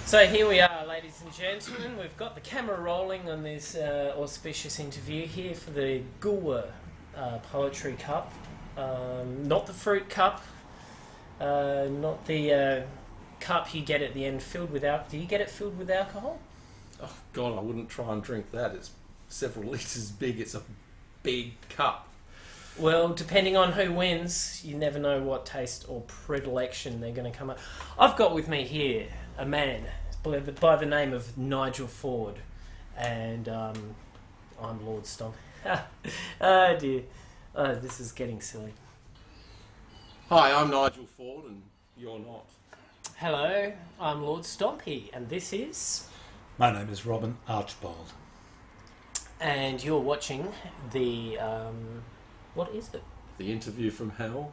So here we are, ladies and gentlemen. We've got the camera rolling on this auspicious interview here for the Goolwa Poetry Cup. Not the fruit cup, not the cup you get at the end filled with alcohol. Do you get it filled with alcohol? Oh, God, I wouldn't try and drink that. It's several litres big. It's a big cup. Well, depending on who wins, you never know what taste or predilection they're going to come up. I've got with me here a man by the name of Nigel Ford, and I'm Lord Stompy. Oh dear, this is getting silly. Hi, I'm Nigel Ford, and you're not. Hello, I'm Lord Stompy, and this is... My name is Robin Archbold. And you're watching the... what is it? The interview from hell.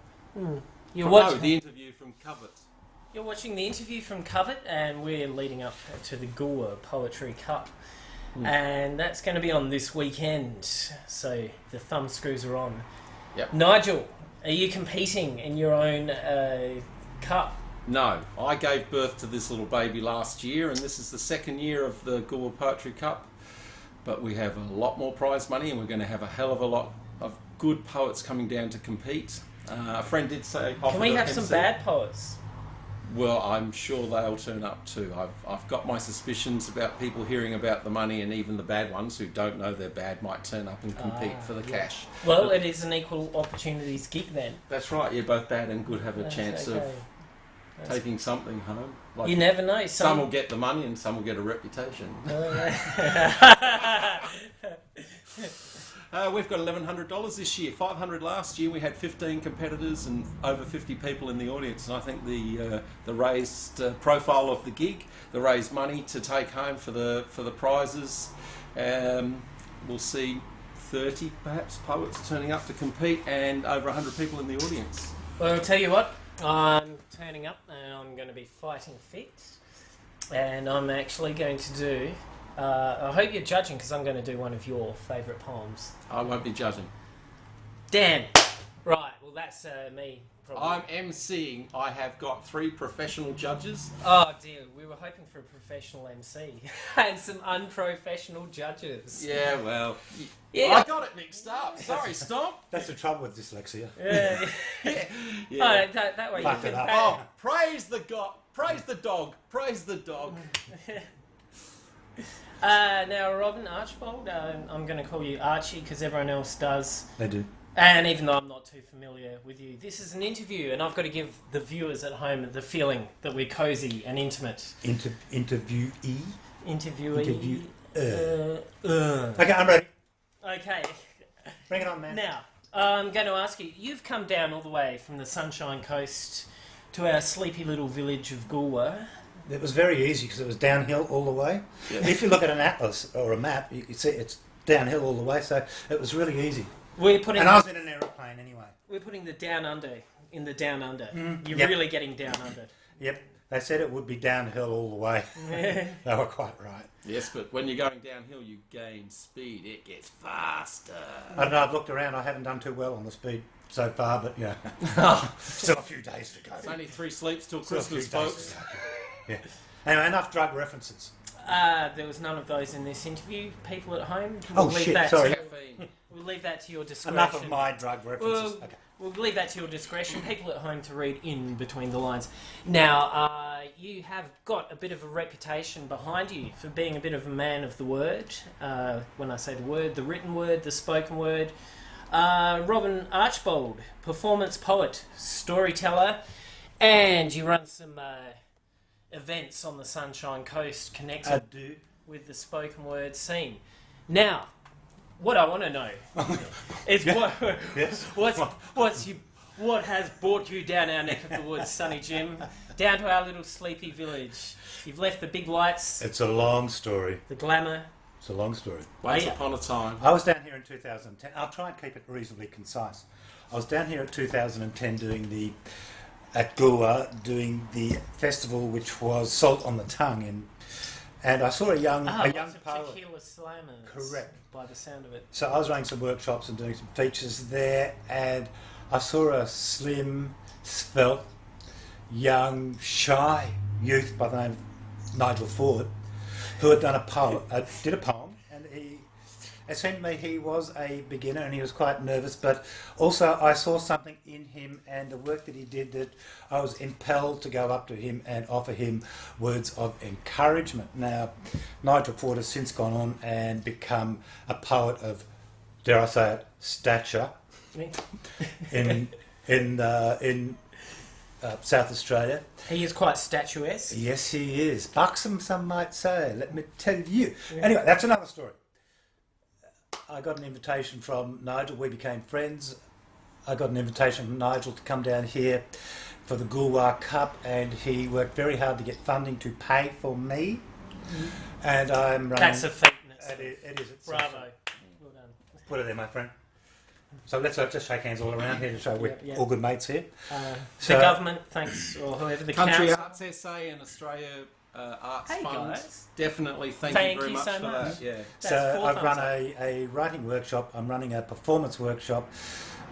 You're watching... No, the interview from Covert. You're watching the interview from Covert, and we're leading up to the Goolwa Poetry Cup. And that's going to be on this weekend, so the thumb screws are on. Yep. Nigel, are you competing in your own cup? No, I gave birth to this little baby last year, and this is the second year of the Goolwa Poetry Cup. But we have a lot more prize money, and we're going to have a hell of a lot of good poets coming down to compete. A friend did say... Can we have some bad poets? Well, I'm sure they'll turn up too. I've got my suspicions about people hearing about the money, and even the bad ones who don't know they're bad might turn up and compete for the cash. Well, it is an equal opportunities gig then. That's right, yeah, both bad and good have a chance of taking something home. Like, you never know. Some will get the money and some will get a reputation. We've got $1,100 this year, $500 last year. We had 15 competitors and over 50 people in the audience, and I think the raised profile of the gig, the raised money to take home for the prizes. We'll see 30 perhaps poets turning up to compete, and over 100 people in the audience. Well, I'll tell you what, I'm turning up and I'm going to be fighting fit, and I'm actually going to do... I hope you're judging, because I'm going to do one of your favourite poems. I won't be judging. Damn. Right, well that's me. Probably. I'm emceeing. I have got 3 professional judges. Oh dear, we were hoping for a professional MC and some unprofessional judges. Yeah, well, yeah. I got it mixed up. Sorry, Stomp. That's the trouble with dyslexia. Yeah. Yeah. Oh, that way Fucked you it can... up. Oh, praise the God. Praise the dog. Praise the dog. Now, Robin Archbold, I'm going to call you Archie because everyone else does. They do. And even though I'm not too familiar with you, this is an interview, and I've got to give the viewers at home the feeling that we're cosy and intimate. Interviewee? Interviewee. Okay, I'm ready. Okay. Bring it on, man. Now, I'm going to ask you, you've come down all the way from the Sunshine Coast to our sleepy little village of Goolwa. It was very easy because it was downhill all the way. Yeah. If you look at an atlas or a map, you can see it's downhill all the way, so it was really easy. And I was in an aeroplane anyway. We're putting the down under in the down under. You're Yep. really getting down under. Yep, they said it would be downhill all the way. They were quite right. Yes, but when you're going downhill, you gain speed. It gets faster. I don't know, I've looked around, I haven't done too well on the speed so far, but yeah. Still a few days to go. It's only 3 sleeps till Still a Christmas, few days folks. to go. Yeah. Anyway, enough drug references. There was none of those in this interview. People at home, Sorry. Caffeine. We'll leave that to your discretion. Enough of my drug references. Okay. We'll leave that to your discretion. People at home to read in between the lines. Now, you have got a bit of a reputation behind you for being a bit of a man of the word. When I say the word, the written word, the spoken word. Robin Archbold, performance poet, storyteller, and you run some events on the Sunshine Coast connected with the spoken word scene. Now, what I want to know is what has brought you down our neck of the woods, Sunny Jim, down to our little sleepy village. You've left the big lights. It's a long story. The glamour. It's a long story. Once upon a time. I was down here in 2010. I'll try and keep it reasonably concise. I was down here in 2010 at Goolwa doing the festival, which was Salt on the Tongue, and I saw a young poet. Tequila slammers. Correct. By the sound of it. So I was running some workshops and doing some features there, and I saw a slim, svelte, young, shy youth by the name of Nigel Ford, who had done did a poem, and essentially he was a beginner and he was quite nervous, but also I saw something in him and the work that he did that I was impelled to go up to him and offer him words of encouragement. Now, Nigel Ford has since gone on and become a poet of, dare I say it, stature in South Australia. He is quite statuesque. Yes, he is. Buxom, some might say, let me tell you. Anyway, that's another story. I got an invitation from Nigel. We became friends. I got an invitation from Nigel to come down here for the Goolwa Cup, and he worked very hard to get funding to pay for me. And I'm running... That's a featness. It is. It's Bravo. Well done. Put it there, my friend. So let's just shake hands all around here to show we're all good mates here. The government, thanks, or whoever the Country council. Arts SA and Australia Arts Hey, Fund. guys. Definitely thank you very much so for much. that. Yeah. That's So four I've run thumbs a writing workshop. I'm running a performance workshop.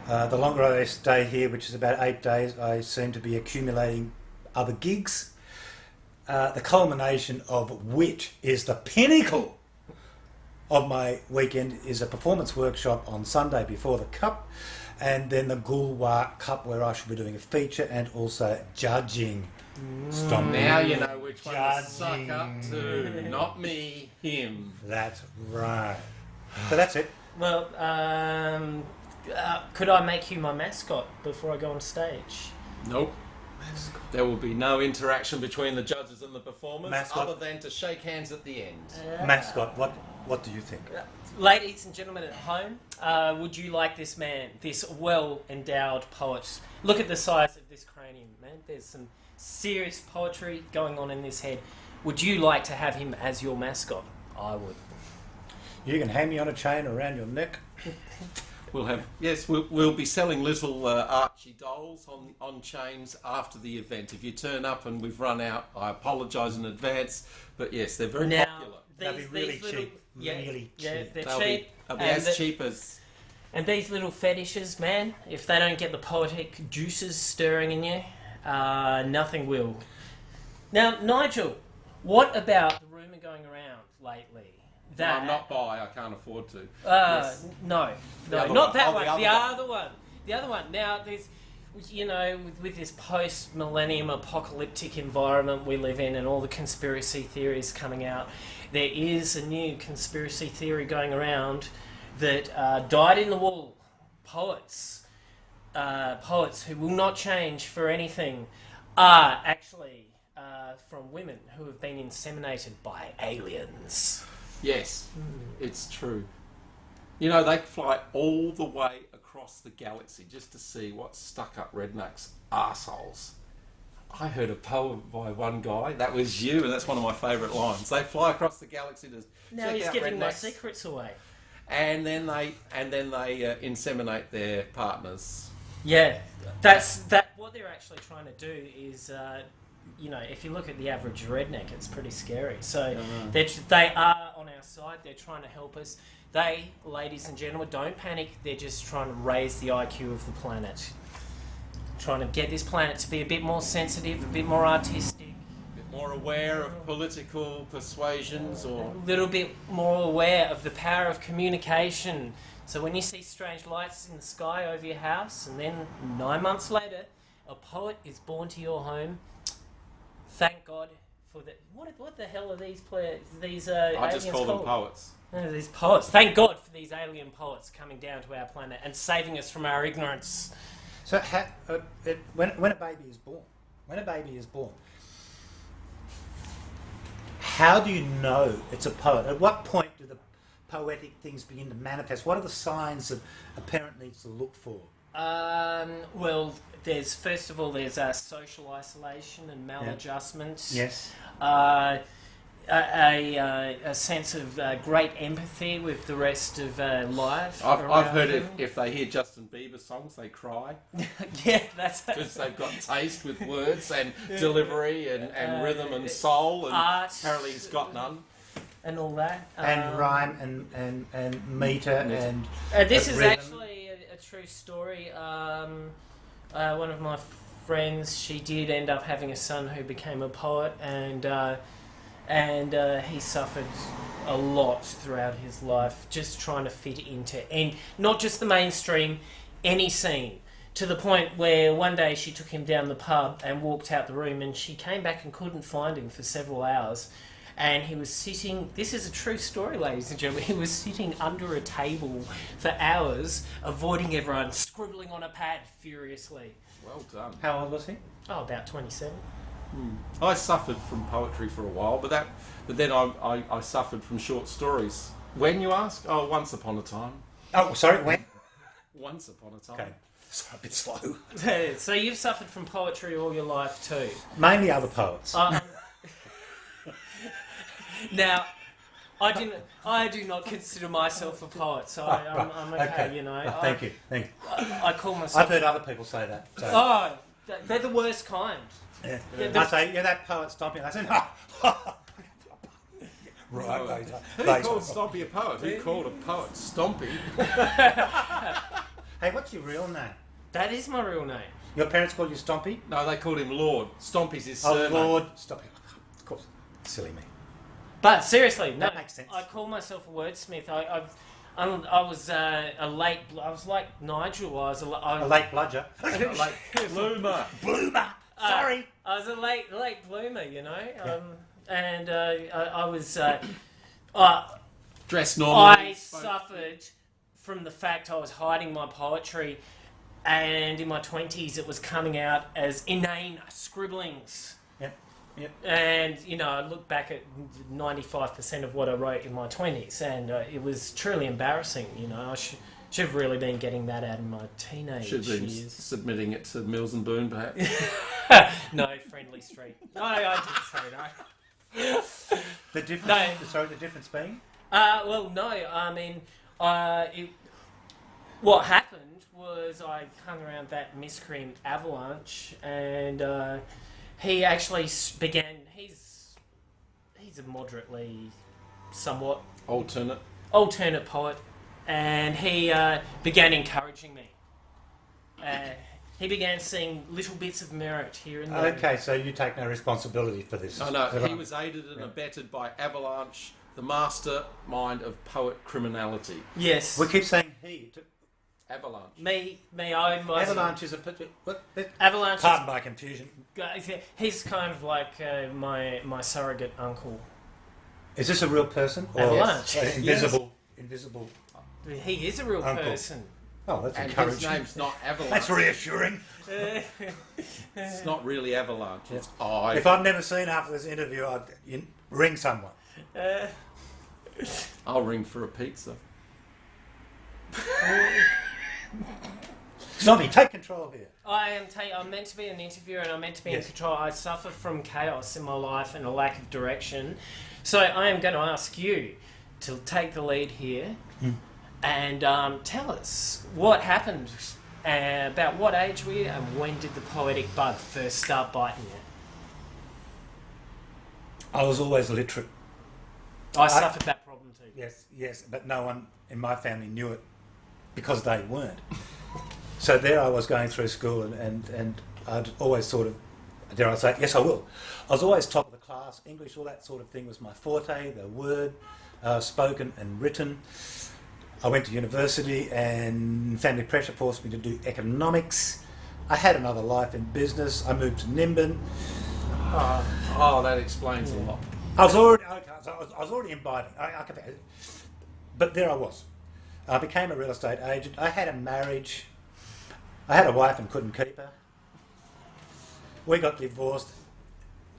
The longer I stay here, which is about 8 days, I seem to be accumulating other gigs. The culmination of which is the pinnacle of my weekend is a performance workshop on Sunday before the Cup, and then the Goolwa Cup where I shall be doing a feature and also judging. Stompy. Now you know which one to Judging. suck up to. Not me, him. That's right. So that's it. Well, could I make you my mascot before I go on stage? Nope. There will be no interaction between the judges and the performers Mascot. other than to shake hands at the end. Mascot, what do you think? Ladies and gentlemen at home, would you like this man, this well-endowed poet? Look at the size of this cranium, man. There's some serious poetry going on in this head. Would you like to have him as your mascot? I would. You can hang me on a chain around your neck. We'll be selling little Archie dolls on chains after the event. If you turn up and we've run out, I apologise in advance. But yes, they're very popular. They'll be really these little, cheap. Really yeah, cheap. they're They'll cheap. be and as cheap as... And these little fetishes, man, if they don't get the poetic juices stirring in you, nothing will. Now, Nigel, what about the rumour going around lately No, I'm not bi, I can't afford to. Yes. No, other not one. that Oh, one. the The other other one. The other one. Now, there's, you know, with this post-millennium apocalyptic environment we live in and all the conspiracy theories coming out, there is a new conspiracy theory going around that dyed-in-the-wool poets who will not change for anything are actually from women who have been inseminated by aliens. Yes, it's true. You know, they fly all the way across the galaxy just to see what stuck-up rednecks arseholes. I heard a poem by one guy, that was you, and that's one of my favourite lines. They fly across the galaxy to Now check he's out giving my rednecks, secrets away. and then they inseminate their partners. Yeah, what they're actually trying to do is, you know, if you look at the average redneck, it's pretty scary. So they are on our side. They're trying to help us. They, ladies and gentlemen, don't panic. They're just trying to raise the IQ of the planet. Trying to get this planet to be a bit more sensitive, a bit more artistic. A bit more aware of political persuasions, or... A little bit more aware of the power of communication. So when you see strange lights in the sky over your house, and then 9 months later, a poet is born to your home, thank God for that. What the hell are these players? These I just aliens call them called? poets. No, these poets. Thank God for these alien poets coming down to our planet and saving us from our ignorance. So when a baby is born, how do you know it's a poet? At what point do the poetic things begin to manifest? What are the signs that a parent needs to look for? Well, there's first of all social isolation and maladjustment. Yes. A sense of great empathy with the rest of life. I've heard if they hear Justin Bieber songs, they cry. Yeah, that's Because they've got taste with words and delivery and rhythm and soul, and art, apparently he's got none. and all that. And rhyme and meter and this is rhythm. actually a true story. One of my friends, she did end up having a son who became a poet, and and he suffered a lot throughout his life, just trying to fit into, and not just the mainstream, any scene. To the point where one day she took him down the pub and walked out the room, and she came back and couldn't find him for several hours. And he was sitting, this is a true story, ladies and gentlemen, he was sitting under a table for hours, avoiding everyone, scribbling on a pad furiously. Well done. How old was he? Oh, about 27. I suffered from poetry for a while, but then I suffered from short stories. When, you ask? Oh, once upon a time. Oh, sorry, when? Once upon a time. Okay, sorry, a bit slow. So you've suffered from poetry all your life too? Mainly other poets. Now, I do not consider myself a poet, so I'm okay, you know. Thank you. I call myself... I've heard other people say that. So. Oh, they're the worst kind. Yeah. Yeah, I say, yeah, that poet Stompy, and I say, right. Who called Stompy a poet? Who called a poet Stompy? Hey, what's your real name? That is my real name. Your parents called you Stompy? No, they called him Lord. Stompy's his Oh, surname. Lord Stompy. Of course. Silly me. But seriously, no, That makes sense. I call myself a wordsmith. I was a late... I was like Nigel. I was A late bludger. Like Bloomer. Bloomer. Sorry. I was a late bloomer, you know. And I was... Dressed normally. I suffered from the fact I was hiding my poetry, and in my 20s it was coming out as inane scribblings. Yep. And, you know, I look back at 95% of what I wrote in my 20s, and it was truly embarrassing, you know. I should have really been getting that out in my teenage Should have been years. submitting it to Mills and Boone, perhaps. No, Friendly Street. No, I didn't say no. The difference. No. Sorry, the difference being. Well, no, I mean, what happened was I hung around that miscreant Avalanche, and he actually began. He's a moderately, somewhat alternate poet, and he began encouraging me. He began seeing little bits of merit here and there. Okay, so you take no responsibility for this. No, he was aided and abetted by Avalanche, the mastermind of poet criminality. Yes. We keep saying he. Avalanche. Me, I was... Avalanche is a... What? Avalanche Pardon my confusion. He's kind of like my surrogate uncle. Is this a real person? Or Avalanche. Invisible. He is a real Uncle. person. Oh, that's And encouraging. his name's not Avalanche. That's reassuring. It's not really Avalanche. It's I. If I've never seen after this interview, I'd ring someone. I'll ring for a pizza. Zombie, take control here. I'm meant to be an interviewer, and I'm meant to be in control. I suffer from chaos in my life and a lack of direction. So I am going to ask you to take the lead here and tell us what happened, about what age were you, and when did the poetic bug first start biting you? I was always literate. I suffered that problem too. Yes, but no one in my family knew it because they weren't. So there I was going through school and I'd always sort of, dare I say, yes I will. I was always top of the class. English, all that sort of thing was my forte, the word, spoken and written. I went to university and family pressure forced me to do economics. I had another life in business. I moved to Nimbin. Oh, that explains a lot. I was already imbibing. But there I was. I became a real estate agent. I had a marriage. I had a wife and couldn't keep her. We got divorced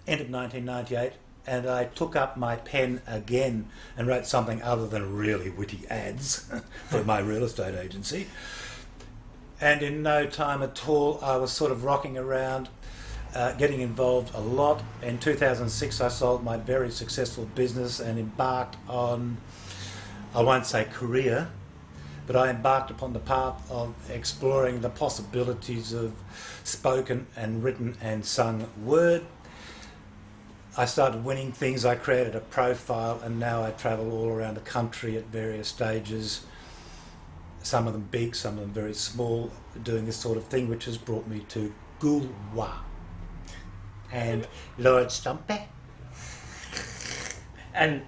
end of 1998, and I took up my pen again and wrote something other than really witty ads for my real estate agency. And in no time at all, I was sort of rocking around, getting involved a lot. In 2006, I sold my very successful business and embarked on, I won't say career, but I embarked upon the path of exploring the possibilities of spoken and written and sung word. I started winning things, I created a profile, and now I travel all around the country at various stages, some of them big, some of them very small, doing this sort of thing, which has brought me to Goolwa and Lord Stompy. And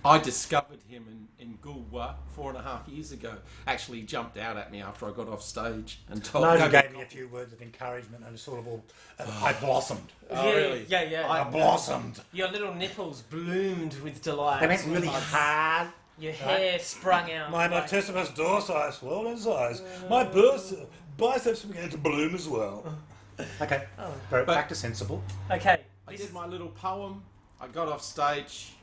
I discovered him in Goolwa 4.5 years ago. Actually, he jumped out at me after I got off stage and told Nigel me. gave me a few words of encouragement and sort of all... I blossomed. Oh, really? Yeah. I blossomed. Your little nipples bloomed with delight. They went really hard. Your hair sprung out. My latissimus dorsi swelled in size. My biceps began to bloom as well. Okay, back to sensible. Okay. I did my little poem. I got off stage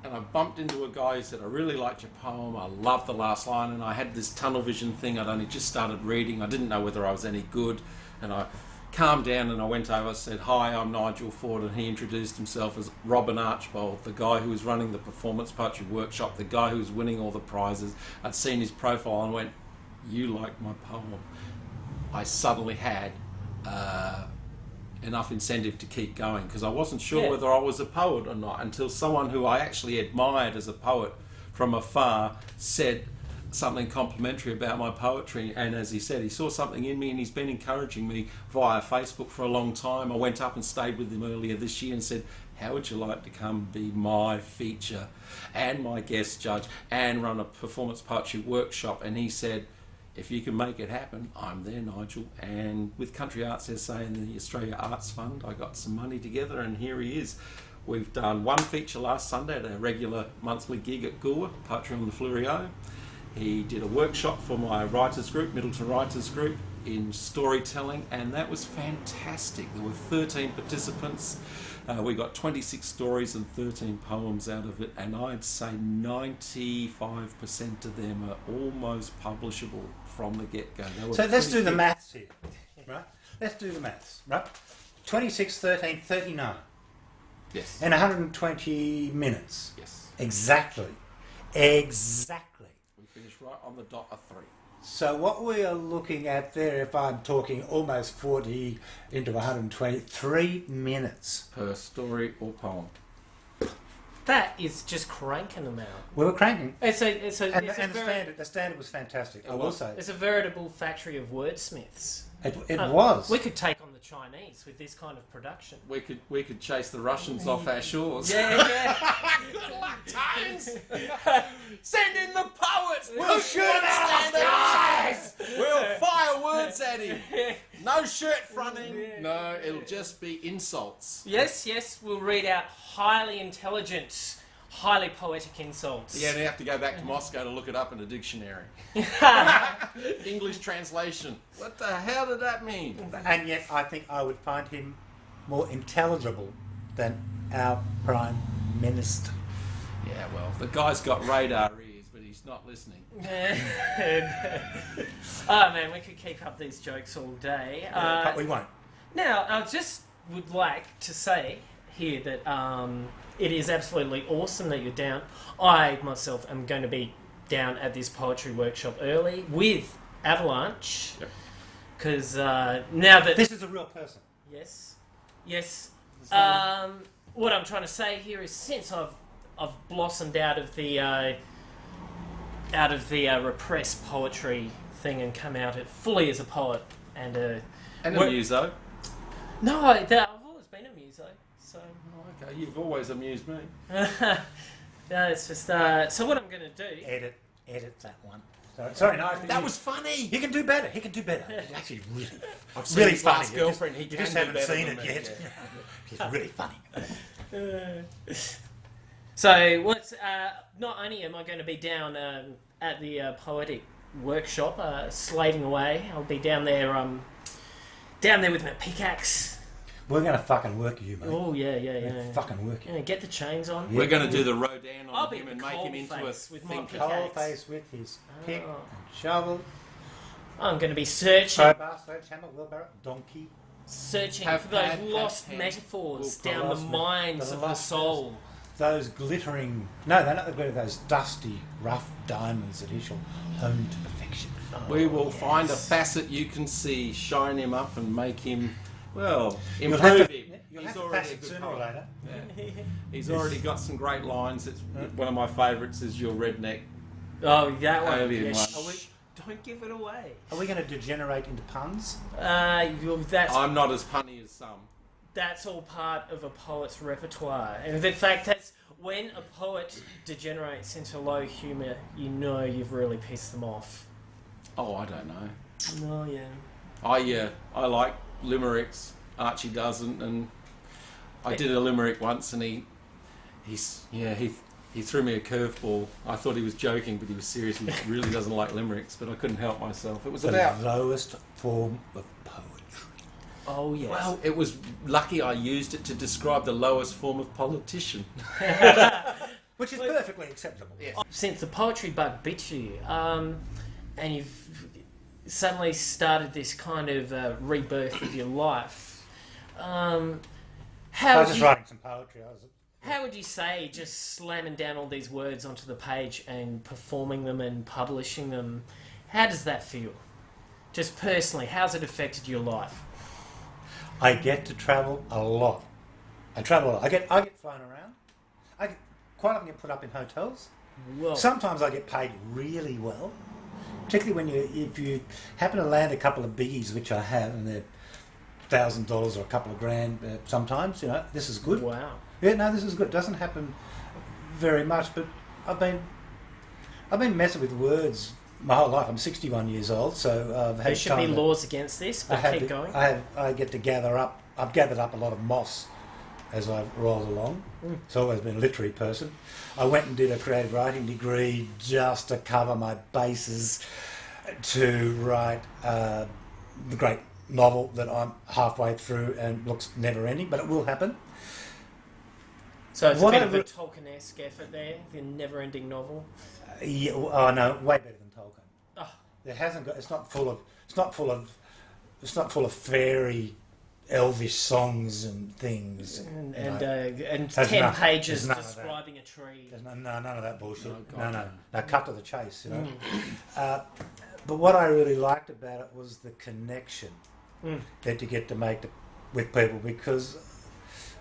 and I bumped into a guy who said, I really liked your poem. I loved the last line. And I had this tunnel vision thing. I'd only just started reading. I didn't know whether I was any good. And I calmed down and I went over and said, hi, I'm Nigel Ford. And he introduced himself as Robin Archbold, the guy who was running the performance poetry workshop, the guy who was winning all the prizes. I'd seen his profile and went, you like my poem. I suddenly had enough incentive to keep going because I wasn't sure whether I was a poet or not until someone who I actually admired as a poet from afar said something complimentary about my poetry, and as he said, he saw something in me and he's been encouraging me via Facebook for a long time. I went up and stayed with him earlier this year and said, how would you like to come be my feature and my guest judge and run a performance poetry workshop? And he said, if you can make it happen, I'm there, Nigel. And with Country Arts SA and the Australia Arts Fund, I got some money together and here he is. We've done one feature last Sunday at a regular monthly gig at Goolwa, Poetry on the Fleuriot. He did a workshop for my writers group, Middleton Writers Group, in storytelling, and that was fantastic. There were 13 participants. We got 26 stories and 13 poems out of it, and I'd say 95% of them are almost publishable from the get-go. So let's do the maths here, right? Let's do the maths, right? 26, 13, 39. Yes. In 120 minutes. Yes. Exactly. We finished right on the dot of 3. So what we are looking at there, if I'm talking almost 40 into 120, 3 minutes. Per story or poem. That is just cranking them out. We were cranking. The standard was fantastic, I will was. say. It's a veritable factory of wordsmiths. It was. We could take on the Chinese with this kind of production. We could chase the Russians off our shores. Yeah. Good luck, Times! Send in the poets! We'll shoot him out of the eyes! We'll fire words at him! No shirt fronting. No, it'll just be insults. Yes, we'll read out highly intelligent, highly poetic insults. Yeah, and you have to go back to Moscow to look it up in a dictionary. English translation. What the hell did that mean? And yet I think I would find him more intelligible than our Prime Minister. Yeah, well, the guy's got radar ears, but he's not listening. Oh man, we could keep up these jokes all day. But we won't. Now, I just would like to say here that it is absolutely awesome that you're down. I myself am going to be down at this poetry workshop early with Avalanche. Because now that... This is a real person. Yes. What I'm trying to say here is since I've blossomed out of the repressed poetry thing and come out fully as a poet and a muso. No, I've always been a muso. So okay, you've always amused me. no, it's just so what I'm going to do. Edit that one. Sorry, no. That was funny. He can do better. He's actually really, I've seen really his funny. last girlfriend. He You can just do haven't better seen than it me, yet. yeah. He's really funny. So what's not only am I going to be down at the poetic workshop slating away, I'll be down there with my pickaxe. We're going to fucking work you, mate. Oh yeah. Fucking work you. Yeah, get the chains on. We're going to do the Rodin I'll on be him the and make him into a cold-face with my thinker. pickaxe. Cold face with his pick and shovel. I'm going to be searching Crowbar, sledgehammer, wheelbarrow, donkey. For those lost metaphors down the mines of the soul. Those glittering... No, they're not the glitter. Those dusty, rough diamonds that he shall hone to perfection. We will find a facet you can see, shine him up and make him, well, improve him. You'll He's have to already pass a it good sooner or poet. later. Yeah. He's already got some great lines. It's one of my favourites is your redneck Oh, that one. alien Yeah, one. don't give it away. Are we going to degenerate into puns? That's I'm not as punny as some. that's all part of a poet's repertoire. And in fact, that's when a poet degenerates into low humour, you know you've really pissed them off. Oh, I don't know. Oh, yeah. I like limericks. Archie doesn't, and I did a limerick once, and he threw me a curveball. I thought he was joking, but he was serious. He really doesn't like limericks, but I couldn't help myself. It was The about... lowest form of poetry. Oh, yes. Well, it was lucky I used it to describe the lowest form of politician. Which is perfectly acceptable. Yeah. Since the poetry bug bit you, and you've suddenly started this kind of rebirth of your life, I was just writing some poetry. How would you say just slamming down all these words onto the page and performing them and publishing them, how does that feel? Just personally, how's it affected your life? I get to travel a lot. I travel a lot. I get flown around. I quite often get put up in hotels. Well, Sometimes I get paid really well, particularly if you happen to land a couple of biggies, which I have, and they're $1,000 or a couple of grand. Sometimes, this is good. wow. Yeah, no, this is good. It doesn't happen very much, but I've been messing with words my whole life. I'm 61 years old, so I've had There should be laws against this, but keep going. I get to gather up. I've gathered up a lot of moss as I've rolled along. So I've always been a literary person. I went and did a creative writing degree just to cover my bases to write the great novel that I'm halfway through and looks never ending, but it will happen. So it's a bit of a Tolkien-esque effort there, the never-ending novel. Yeah, oh no, way better than Tolkien. Oh. It's not full of fairy, elvish songs and things. And There's 10 pages there's none of that. describing a tree. There's none of that bullshit. No, No, cut to the chase, But what I really liked about it was the connection that you get to make with people, because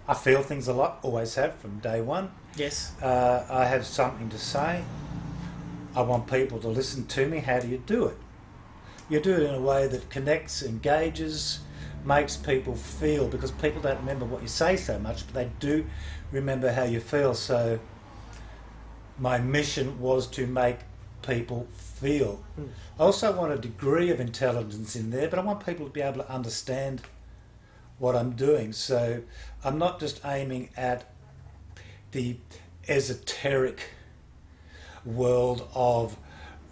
I feel things a lot, always have from day one. Yes. I have something to say. I want people to listen to me. How do you do it? You do it in a way that connects, engages, makes people feel, because people don't remember what you say so much, but they do remember how you feel. So my mission was to make people feel. I also want a degree of intelligence in there, but I want people to be able to understand what I'm doing. So I'm not just aiming at the esoteric world of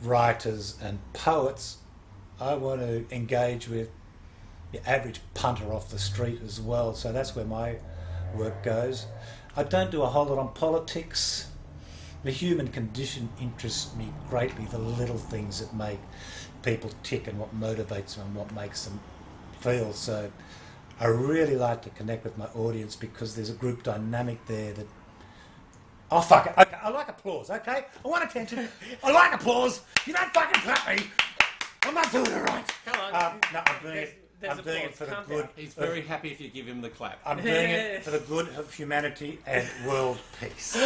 writers and poets. I want to engage with the average punter off the street as well. So that's where my work goes. I don't do a whole lot on politics. The human condition interests me greatly, the little things that make people tick and what motivates them and what makes them feel. So I really like to connect with my audience because there's a group dynamic there that... Oh, fuck it. Okay, I like applause, okay? I want attention. I like applause. You don't fucking clap me. I'm not doing it right. Come on. No, I'm doing it. There's I'm doing it applause. for the Calm good. down. He's very happy if you give him the clap. I'm doing it for the good of humanity and world peace.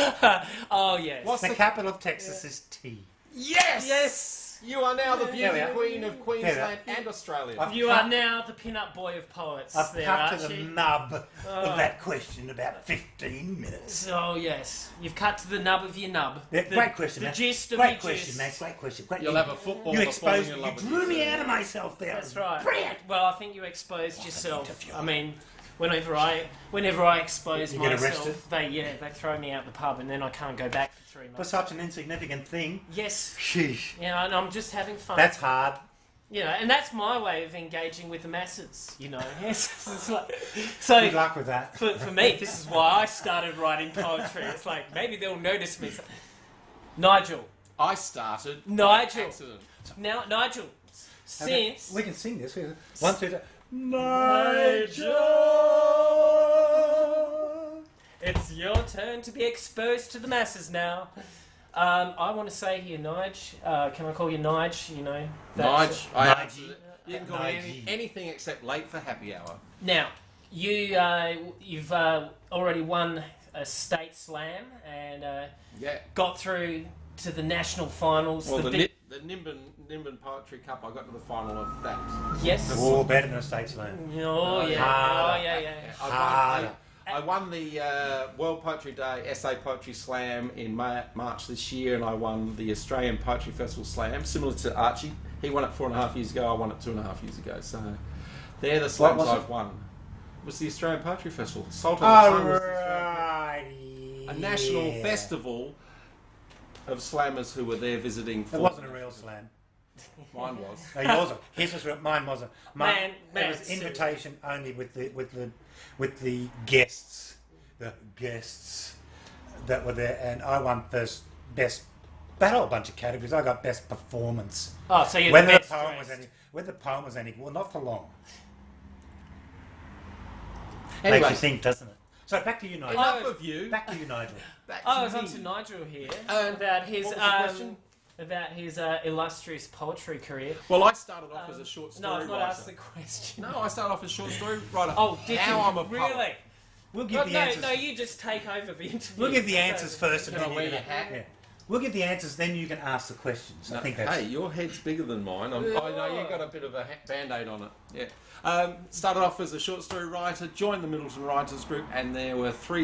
Oh, yes. What's The capital of Texas is T. Yes! Yes! You are now the beauty There we are. queen of Queensland and Australia. I've You cut- are now the pin-up boy of poets. I've there, cut to the Archie. nub of that question in about 15 minutes. Oh, yes. You've cut to the nub of your nub. Yeah, The- great question, The mate. gist of Great your question, gist. mate. Great question. Great. You'll have a footballer You falling exposed. in You love with drew you. me out of myself there. That's right. Brilliant. Well, I think you exposed yourself. interview. I mean, whenever I expose You get myself, arrested? they throw me out the pub, and then I can't go back for 3 For months. such an insignificant thing. Yes. Sheesh. Yeah, and I'm just having fun. That's hard. And that's my way of engaging with the masses. It's like, so Good luck with that. for me, this is why I started writing poetry. It's like maybe they'll notice me. Nigel. I started Nigel. by accident. Now, Nigel. Since We can sing this. 1, 2, 3. Nigel, it's your turn to be exposed to the masses now. I want to say here, Nige. Can I call you Nige? Nige. Nige. You can call me anything except late for happy hour. Now, you've already won a state slam and Yeah. got through to the national finals. Well, the the Nimbin Poetry Cup, I got to the final of that. yes. Oh, better than a state slam. Oh yeah. Harder. Oh yeah. Harder. I won the World Poetry Day Essay Poetry Slam in March this year, and I won the Australian Poetry Festival Slam, similar to Archie. He won it 4.5 years ago, I won it 2.5 years ago. So they're the slams I've won. It was the Australian Poetry Festival. Salt on the Tongue was the Australian- a national festival of slammers who were there visiting. It wasn't a real slam. Mine was. No, yours wasn't. His was real. Mine wasn't. Man, it was invitation only with the guests, that were there, and I won best. That whole bunch of categories. I got best performance. Oh, so you're Whether the best the poem was dressed. whether the poem was any, well, not for long. Anyway, Makes you think, doesn't it? So back to you, Nigel. enough of you. Back to you, Nigel. Back I was me. on to Nigel here What about his was the question? illustrious poetry career. Well, I started off as a short story No, I've not writer. asked the question. No, I started off as a short story writer. Oh, did now you? I'm a poet. Really? We'll give the answers. No, you just take over the interview. We'll give the answers first, and Can I then wear you your can. hat? Yeah. We'll give the answers, then you can ask the questions. I think that's. Hey, your head's bigger than mine. I know you got a bit of a band-aid on it. Yeah. Started off as a short story writer, joined the Middleton Writers Group, and there were 3